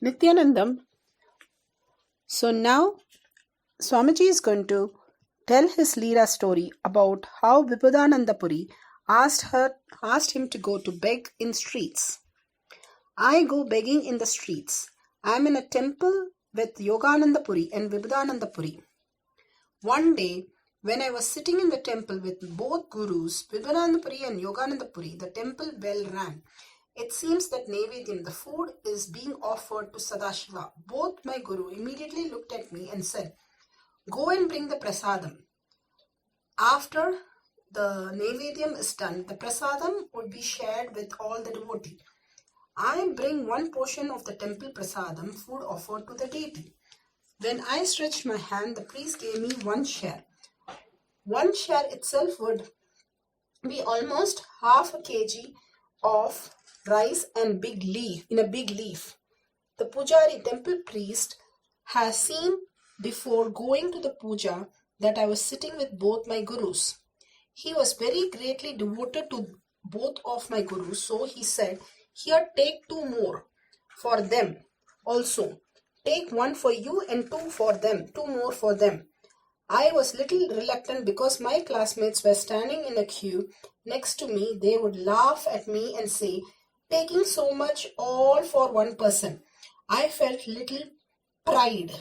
Nithyanandam. So now Swamiji is going to tell his Leela story about how Vibhudanandapuri asked him to go to beg in streets. I go begging in the streets. I am in a temple with Yoganandapuri and Vibhudanandapuri. One day, when I was sitting in the temple with both gurus, Vibhudanandapuri and Yoganandapuri, the temple bell rang. It seems that Naivedyam, the food, is being offered to Sadashiva. Both my guru immediately looked at me and said, "Go and bring the prasadam." After the Naivedyam is done, the prasadam would be shared with all the devotees. I bring one portion of the temple prasadam, food offered to the deity. When I stretched my hand, the priest gave me one share. One share itself would be almost half a kg of rice and big leaf in a big leaf. The pujari, temple priest, has seen before going to the puja that I was sitting with both my gurus. He was very greatly devoted to both of my gurus, so he said, "Here, take two more for them also. Take one for you and two more for them." I was little reluctant because my classmates were standing in a queue next to me. They would laugh at me and say, "Taking so much all for one person." I felt little pride.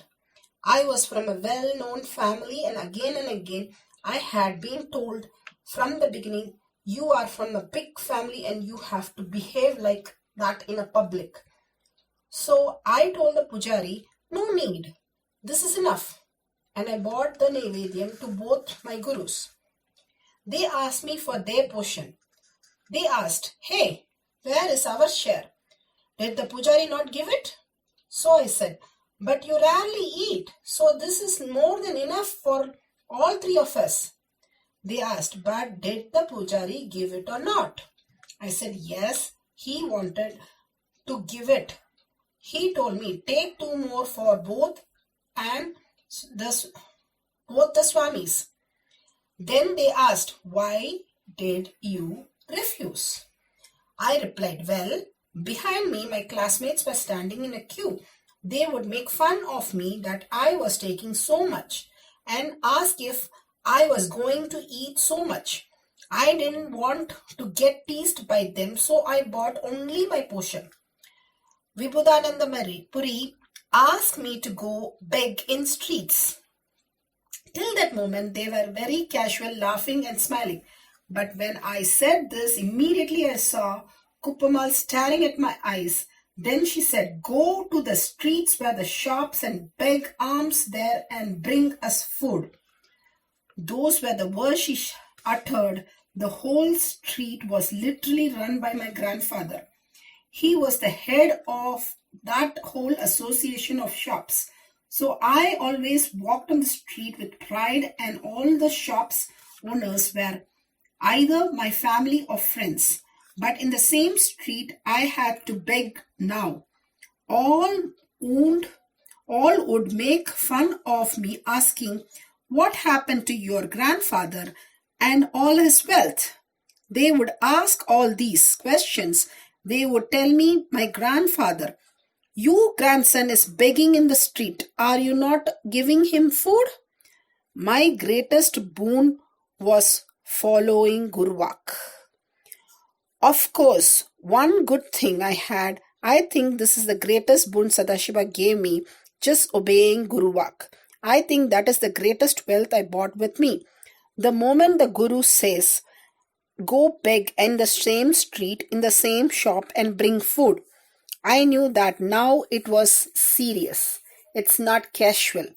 I was from a well-known family, and again I had been told from the beginning, "You are from a big family and you have to behave like that in a public." So I told the pujari, "No need. This is enough." And I brought the Naivedyam to both my gurus. They asked me for their portion. They asked, "Hey, where is our share? Did the pujari not give it?" So I said, "But you rarely eat, so this is more than enough for all three of us." They asked, "But did the pujari give it or not?" I said, "Yes, he wanted to give it. He told me, 'Take two more for both and both the swamis.'" Then they asked, "Why did you refuse?" I replied, "Well, behind me my classmates were standing in a queue. They would make fun of me that I was taking so much and ask if I was going to eat so much. I didn't want to get teased by them, so I bought only my portion." Vibhudananda Puri asked me to go beg in streets. Till that moment, they were very casual, laughing and smiling. But when I said this, immediately I saw Kuppamal staring at my eyes. Then she said, "Go to the streets where the shops and beg alms there and bring us food." Those were the words she uttered. The whole street was literally run by my grandfather. He was the head of that whole association of shops. So I always walked on the street with pride, and all the shops owners were either my family or friends. But in the same street, I had to beg now. All would make fun of me, asking, "What happened to your grandfather and all his wealth?" They would ask all these questions. They would tell me, "My grandfather, your grandson is begging in the street. Are you not giving him food?" My greatest boon was following Guruvak. Of course, one good thing I had, I think this is the greatest boon Sadashiva gave me, just obeying Guruvak. I think that is the greatest wealth I brought with me. The moment the Guru says, "Go beg in the same street, in the same shop and bring food," I knew that now it was serious. It's not casual.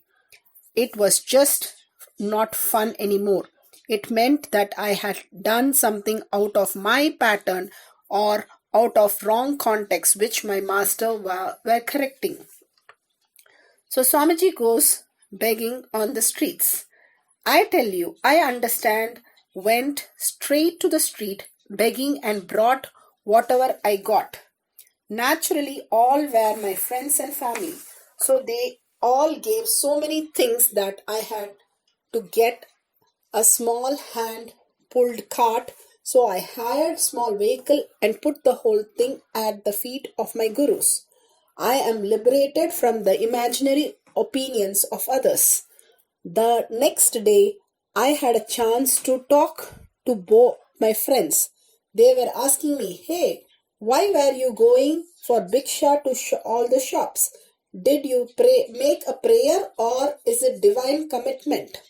It was just not fun anymore. It meant that I had done something out of my pattern or out of wrong context which my master were correcting. So Swamiji goes begging on the streets. I tell you, I went straight to the street begging and brought whatever I got. Naturally, all were my friends and family. So they all gave so many things that I had to get a small hand-pulled cart. So I hired small vehicle and put the whole thing at the feet of my gurus. I am liberated from the imaginary opinions of others. The next day, I had a chance to talk to both my friends. They were asking me, "Hey, why were you going for Bhiksha to all the shops? Did you make a prayer, or is it divine commitment?"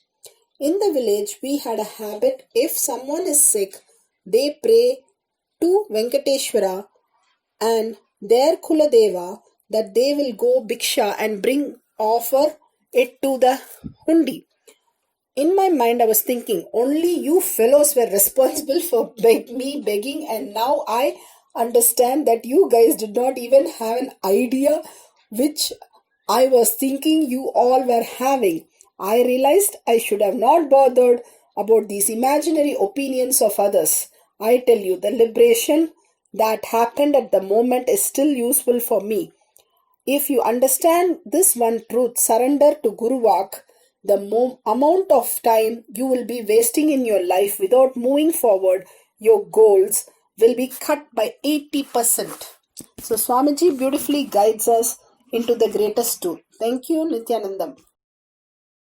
In the village, we had a habit: if someone is sick, they pray to Venkateshwara and their Kuladeva that they will go Bhiksha and offer it to the hundi. In my mind, I was thinking, only you fellows were responsible for me begging, and now I understand that you guys did not even have an idea which I was thinking you all were having. I realized I should have not bothered about these imaginary opinions of others. I tell you, the liberation that happened at the moment is still useful for me. If you understand this one truth, surrender to Guru Vak, the amount of time you will be wasting in your life without moving forward, your goals will be cut by 80%. So Swamiji beautifully guides us into the greatest truth. Thank you, Nithyanandam.